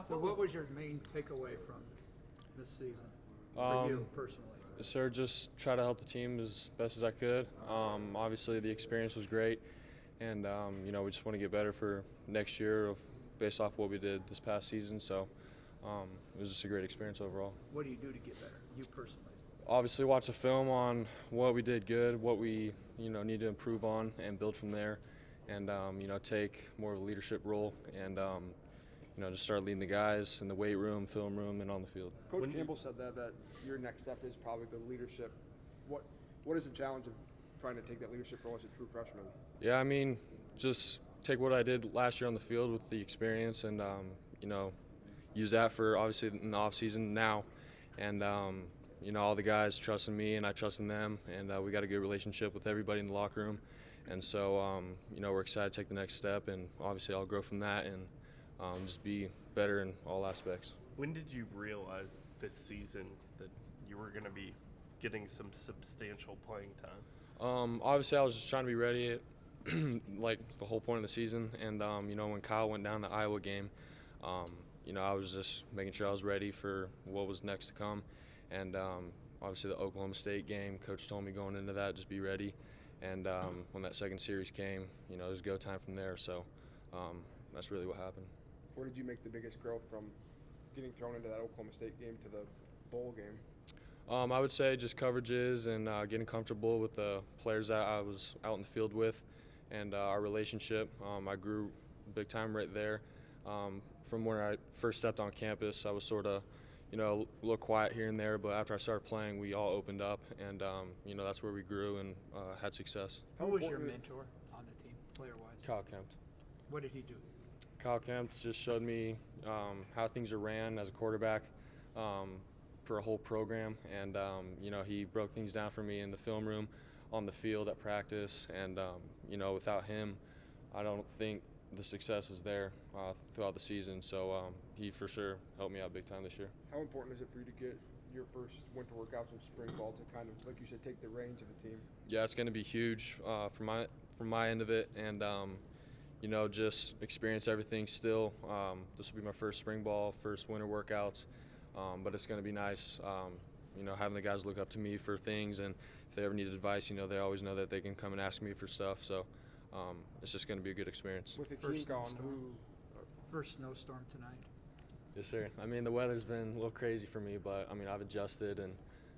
So what was your main takeaway from this season for you personally? Sir, just try to help the team as best as I could. Obviously, the experience was great, and we just want to get better for next year based off what we did this past season. So it was just a great experience overall. What do you do to get better, you personally? Obviously, watch a film on what we did good, what we need to improve on, and build from there. And take more of a leadership role, and just start leading the guys in the weight room, film room, and on the field. Coach Campbell said that your next step is probably the leadership. What is the challenge of trying to take that leadership role as a true freshman? Yeah, I mean, just take what I did last year on the field with the experience, and use that for obviously in the off season now, and all the guys trusting me and I trusting them, and we got a good relationship with everybody in the locker room, and so we're excited to take the next step, and obviously I'll grow from that and just be better in all aspects. When did you realize this season that you were going to be getting some substantial playing time? Obviously I was just trying to be ready like the whole point of the season, and when Kyle went down the Iowa game, I was just making sure I was ready for what was next to come, and obviously the Oklahoma State game, Coach told me going into that, just be ready, and when that second series came, it was go time from there, so that's really what happened. Where did you make the biggest growth from getting thrown into that Oklahoma State game to the bowl game? I would say just coverages and getting comfortable with the players that I was out in the field with, and our relationship. I grew big time right there. From when I first stepped on campus, I was sort of, a little quiet here and there, but after I started playing, we all opened up, and that's where we grew and had success. Who was your mentor on the team, player-wise? Kyle Kemp. What did he do? Kyle Kemp just showed me how things are ran as a quarterback for a whole program, and he broke things down for me in the film room, on the field, at practice, and without him, I don't think the success is there throughout the season. So he for sure helped me out big time this year. How important is it for you to get your first winter workouts and spring ball to kind of, like you said, take the reins of the team? Yeah, it's going to be huge from my end of it, and just experience everything still. This will be my first spring ball, first winter workouts, but it's going to be nice, having the guys look up to me for things, and if they ever need advice, they always know that they can come and ask me for stuff, so it's just going to be a good experience. With the team gone, First snowstorm tonight. Yes, sir. I mean, the weather's been a little crazy for me, but, I've adjusted, and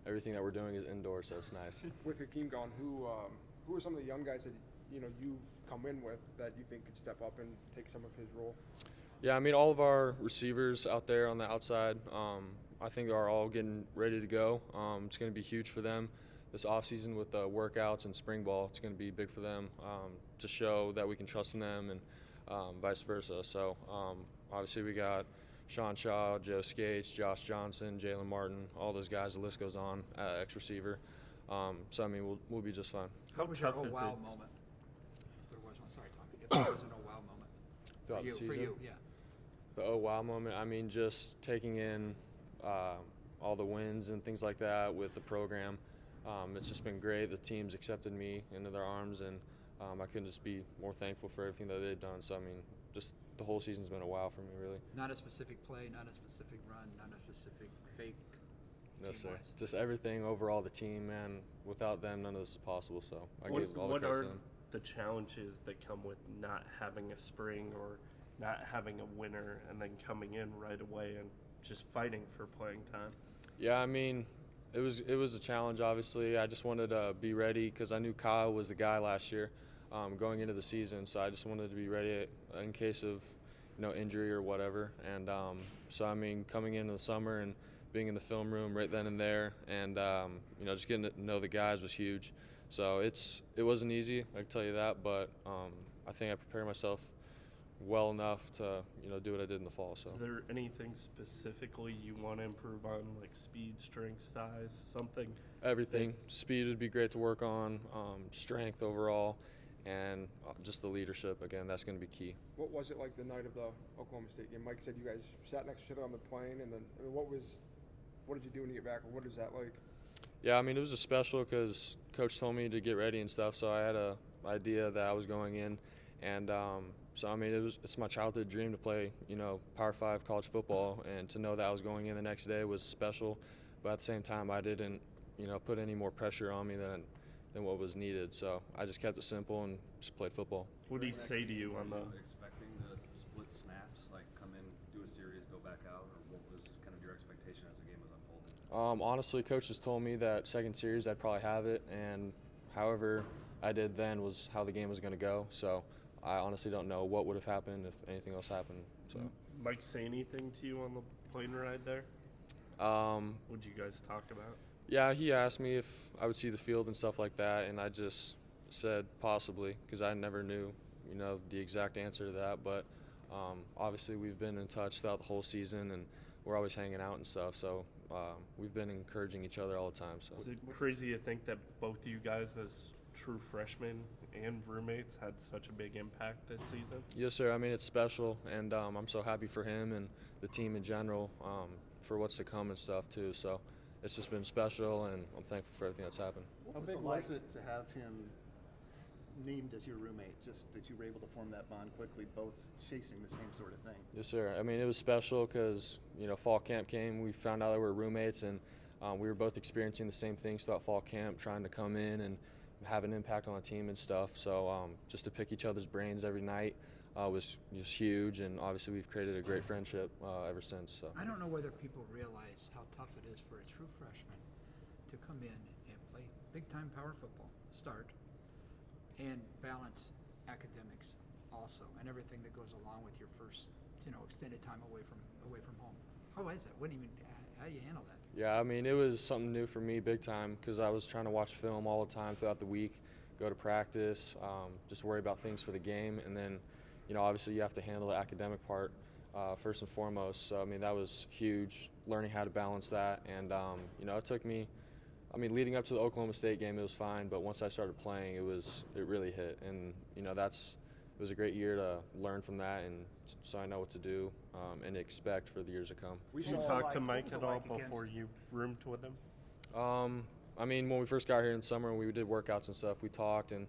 everything that we're doing is indoors, so it's nice. With Hakeem gone, who are some of the young guys that you've come in with that you think could step up and take some of his role? Yeah, all of our receivers out there on the outside, I think are all getting ready to go. It's going to be huge for them this offseason with the workouts and spring ball. It's going to be big for them to show that we can trust in them, and vice versa. So obviously we got Sean Shaw, Joe Skates, Josh Johnson, Jalen Martin, all those guys. The list goes on at X receiver. So we'll be just fine. What was your oh wow moment? If there was one, sorry, Tommy. If there was an oh wow moment throughout the season. For you, yeah. The oh wow moment. Just taking in all the wins and things like that with the program. It's just been great. The team's accepted me into their arms, and I couldn't just be more thankful for everything that they've done. So just the whole season's been a wow for me, really. Not a specific play, not a specific run, not a specific fake. No, sir. Just everything overall, the team, man. Without them, none of this is possible. So I give all the credit to them. What are the challenges that come with not having a spring or not having a winter and then coming in right away and just fighting for playing time? Yeah, it was a challenge, obviously. I just wanted to be ready because I knew Kyle was the guy last year going into the season. So I just wanted to be ready in case of injury or whatever. And so coming into the summer and being in the film room right then and there, and just getting to know the guys was huge. So it wasn't easy, I can tell you that, but I think I prepared myself well enough to do what I did in the fall. So is there anything specifically you want to improve on, like speed, strength, size, something? Everything. Speed would be great to work on, strength overall, and just the leadership. Again, that's going to be key. What was it like the night of the Oklahoma State game? Mike said you guys sat next to each other on the plane, and then what did you do when you get back? What is that like? Yeah, it was a special because Coach told me to get ready and stuff, so I had an idea that I was going in, and So I mean, it's my childhood dream to play, Power 5 college football, and to know that I was going in the next day was special. But at the same time, I didn't, put any more pressure on me than what was needed. So I just kept it simple and just played football. What do you say to you on the? Expecting to split snaps, like come in, do a series, go back out, or what was kind of your expectation as the game was unfolding? Honestly, coach just told me that second series I'd probably have it, and however I did then was how the game was going to go. So I honestly don't know what would have happened if anything else happened. So Mike say anything to you on the plane ride there? What'd you guys talk about? Yeah, he asked me if I would see the field and stuff like that, and I just said possibly because I never knew, the exact answer to that. But obviously we've been in touch throughout the whole season, and we're always hanging out and stuff. So we've been encouraging each other all the time. So Is it crazy to think that both of you guys, as true freshmen and roommates, had such a big impact this season? Yes, sir. I mean, it's special, and I'm so happy for him and the team in general for what's to come and stuff too. So it's just been special, and I'm thankful for everything that's happened. How big was it to have him named as your roommate, just that you were able to form that bond quickly, both chasing the same sort of thing? Yes, sir. I mean, it was special because, fall camp came, we found out that we were roommates, and we were both experiencing the same things throughout fall camp, trying to come in and have an impact on the team and stuff. So just to pick each other's brains every night was huge, and obviously we've created a great friendship ever since. So I don't know whether people realize how tough it is for a true freshman to come in and play big-time power football, start, and balance academics also, and everything that goes along with your first, extended time away from home. How is that? How do you handle that? yeah, I mean, it was something new for me big time because I was trying to watch film all the time throughout the week, go to practice, just worry about things for the game, and then obviously you have to handle the academic part first and foremost. So I mean, that was huge, learning how to balance that, and it took me. I mean, leading up to the Oklahoma State game, it was fine, but once I started playing, it really hit, and it was a great year to learn from that, and so I know what to do and expect for the years to come. Did you talk to Mike at all before you roomed with him? I mean, when we first got here in the summer and we did workouts and stuff, we talked and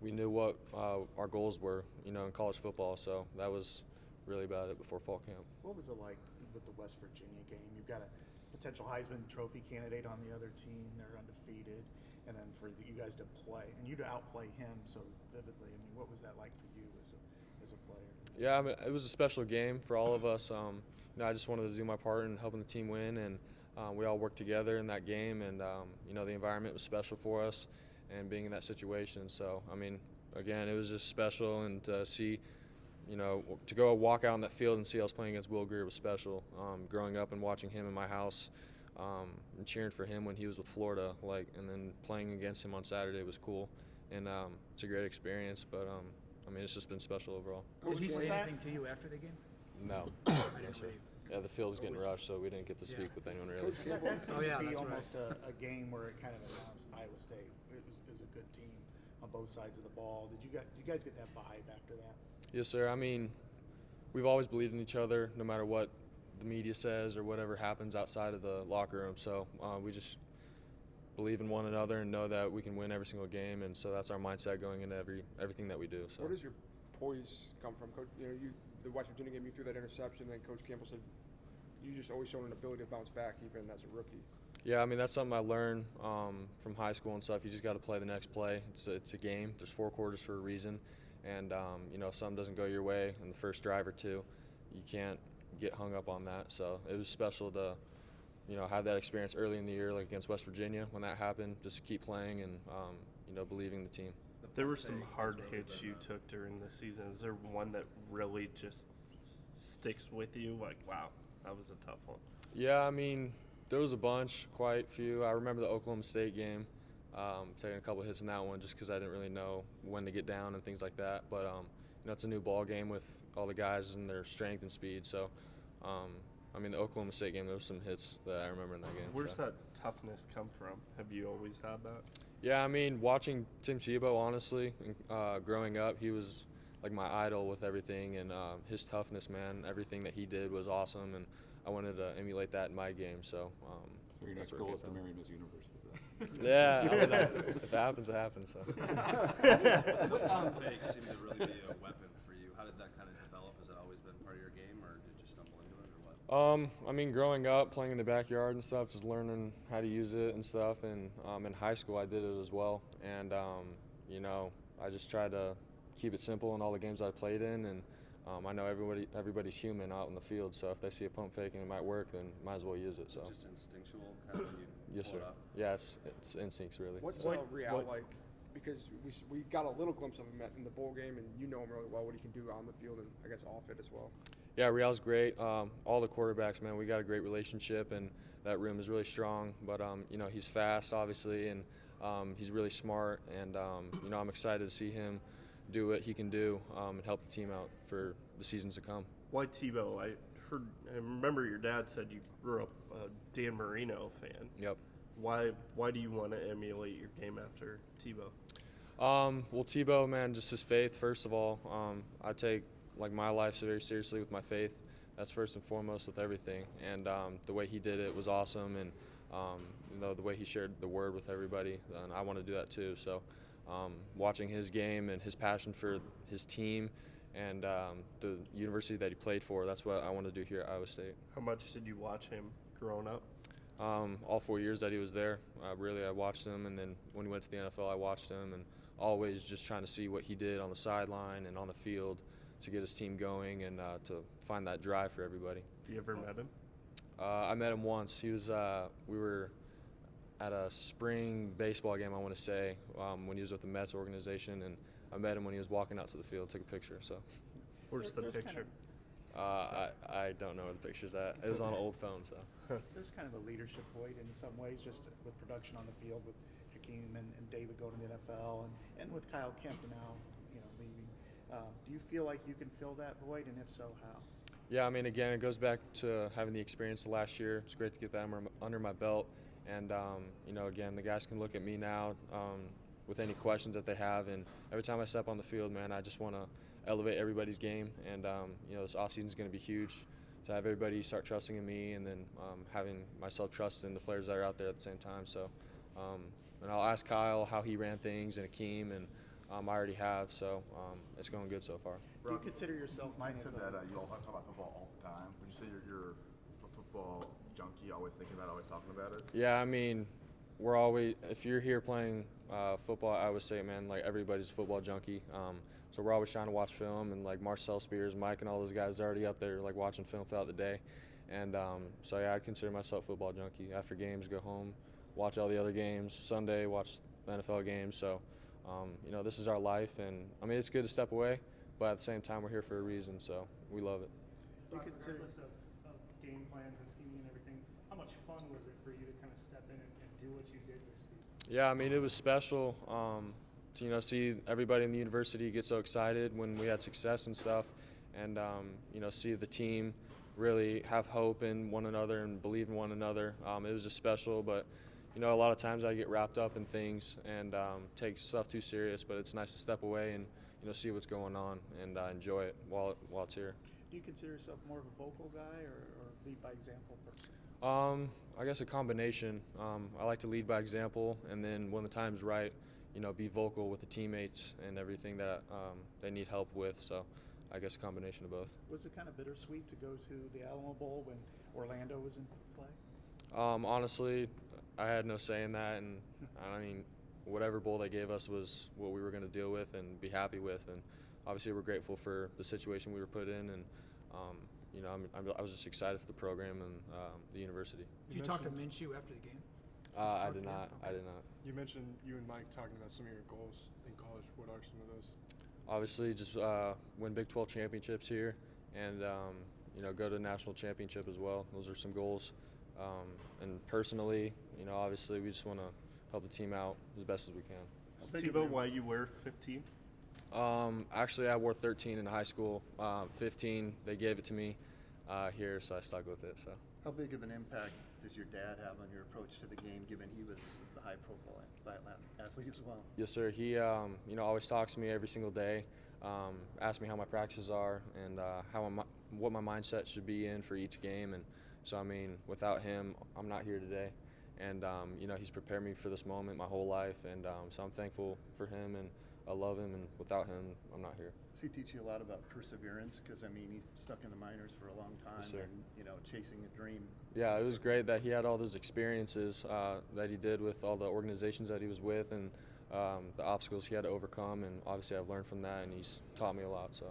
we knew what our goals were, in college football. So that was really about it before fall camp. What was it like with the West Virginia game? You've got a potential Heisman Trophy candidate on the other team. They're undefeated. And then for you guys to play and you to outplay him so vividly. I mean, what was that like for you as a player? Yeah, I mean, it was a special game for all of us. I just wanted to do my part in helping the team win, and we all worked together in that game. And the environment was special for us, and being in that situation. So I mean, again, it was just special, and to see, to go walk out on that field and see I was playing against Will Greer was special. Growing up and watching him in my house. And cheering for him when he was with Florida, and then playing against him on Saturday was cool, and it's a great experience. But I mean, it's just been special overall. Did he say anything to you after the game? No, I no, didn't sir. really- Yeah, the field was getting rushed, so we didn't get to speak with anyone really. Coach Campbell, that seemed Oh, yeah, to be that's almost a game where it kind of announced Iowa State. It was a good team on both sides of the ball. Did you guys get that vibe after that? Yes, sir. I mean, we've always believed in each other, no matter what the media says or whatever happens outside of the locker room. So we just believe in one another and know that we can win every single game, and so that's our mindset going into everything that we do. So Where does your poise come from, Coach? The West Virginia game, you threw that interception, and Coach Campbell said you just always shown an ability to bounce back, even as a rookie. Yeah, I mean, that's something I learned from high school and stuff. You just got to play the next play. It's a game. There's 4 quarters for a reason, and if something doesn't go your way in the first drive or two, you can't get hung up on that. So it was special to have that experience early in the year, like against West Virginia when that happened, just to keep playing and believing the team. There were some hard hits you took during the season. Is there one that really just sticks with you? Like, wow, that was a tough one. Yeah, I mean, there was a bunch, quite a few. I remember the Oklahoma State game, taking a couple hits in that one just because I didn't really know when to get down and things like that. But it's a new ball game with all the guys and their strength and speed. So, I mean, the Oklahoma State game, there was some hits that I remember in that game. Where's that toughness come from? Have you always had that? Yeah, I mean, watching Tim Tebow, honestly, growing up, he was like my idol with everything, and his toughness, man, everything that he did was awesome, and I wanted to emulate that in my game. So, so your next goal is to marry Miss Universe, is that? Yeah, I mean, if it happens, it happens. So. Those pound fakes seem to really be a weapon for you. How did did that kind of develop? Has it always been part of your game, or did you stumble into it, or what? I mean, growing up, playing in the backyard and stuff, just learning how to use it and stuff. And in high school, I did it as well. And, you know, I just tried to keep it simple in all the games I played in. And I know everybody's human out in the field, so if they see a pump fake and it might work, then might as well use it. So. Just instinctual, kind of when you Yes, pull sir. it up? Yeah, it's instincts really. What's Real like? Because we got a little glimpse of him in the bowl game, and you know him really well, what he can do on the field and I guess off it as well. Yeah, Real's great. All the quarterbacks, man, we got a great relationship, and that room is really strong. But you know, he's fast, obviously, and he's really smart. And you know, I'm excited to see him do what he can do and help the team out for the seasons to come. Why Tebow? I remember your dad said you grew up a Dan Marino fan. Yep. Why do you want to emulate your game after Tebow? Well, Tebow, man, just his faith. First of all, I take my life very seriously with my faith. That's first and foremost with everything. And the way he did it was awesome, and you know, the way he shared the word with everybody, and I want to do that too. So, watching his game and his passion for his team and the university that he played for, that's what I want to do here at Iowa State. How much did you watch him growing up? All 4 years that he was there, really, I watched him, and then when he went to the NFL, I watched him, and always just trying to see what he did on the sideline and on the field to get his team going and to find that drive for everybody. You ever met him? I met him once. He was we were at a spring baseball game, I want to say, when he was with the Mets organization, and I met him when he was walking out to the field, took a picture. So, Where's the picture? I don't know where the picture's at. It was on an old phone, so. There's kind of a leadership void in some ways, just with production on the field, with Hakeem and David going to the NFL, and with Kyle Kemp now, you know, leaving. Do you feel like you can fill that void, and if so, how? Yeah, I mean, again, it goes back to having the experience last year. It's great to get that under my belt, and you know, again, the guys can look at me now with any questions that they have, and every time I step on the field, man, I just want to elevate everybody's game, and you know, this offseason is going to be huge to have everybody start trusting in me, and then having myself trust in the players that are out there at the same time. So, and I'll ask Kyle how he ran things and Hakeem, and I already have, so it's going good so far. Do you consider yourself Mike kind said of that you all talk about football all the time. Would you say you're a football junkie, always thinking about it, always talking about it? Yeah, I mean, we're always, if you're here playing football, I would say, man, like everybody's a football junkie. So we're always trying to watch film, and like Marcel Spears, Mike, and all those guys are already up there like watching film throughout the day. And so yeah, I'd consider myself a football junkie. After games, go home, watch all the other games. Sunday, watch the NFL games. So you know, this is our life, and I mean, it's good to step away, but at the same time, we're here for a reason, so we love it. Regardless of game plans and scheming and everything, how much fun was it for you to kind of step in and do what you did this season? Yeah, I mean, it was special to, you know, see everybody in the university get so excited when we had success and stuff, and you know, see the team really have hope in one another and believe in one another. It was just special, but you know, a lot of times I get wrapped up in things and take stuff too serious, but it's nice to step away and, you know, see what's going on and enjoy it while it's here. Do you consider yourself more of a vocal guy or lead by example person? I guess a combination. I like to lead by example, and then when the time's right, you know, be vocal with the teammates and everything that they need help with. So I guess a combination of both. Was it kind of bittersweet to go to the Alamo Bowl when Orlando was in play? Honestly, I had no say in that, and I mean, whatever bowl they gave us was what we were going to deal with and be happy with, and obviously we're grateful for the situation we were put in, and you know, I was just excited for the program and the university. Did you talk to Minshew after the game? I did not. I did not. You mentioned you and Mike talking about some of your goals in college. What are some of those? Obviously, just win Big 12 championships here, and you know, go to national championship as well. Those are some goals. And personally, you know, obviously we just want to help the team out as best as we can. Tebow, why you wear 15? Actually, I wore 13 in high school. 15, they gave it to me here, so I stuck with it. So. How big of an impact does your dad have on your approach to the game, given he was the high-profile athlete as well? Yes, sir. He, you know, always talks to me every single day. Asks me how my practices are and what my mindset should be in for each game. And so, I mean, without him, I'm not here today. And you know, he's prepared me for this moment my whole life, and so I'm thankful for him and I love him, and without him, I'm not here. Does he teach you a lot about perseverance? Because, I mean, he's stuck in the minors for a long time Yes, sir. and, you know, chasing a dream. Yeah, it was great that he had all those experiences that he did with all the organizations that he was with and the obstacles he had to overcome. And obviously I've learned from that, and he's taught me a lot. So.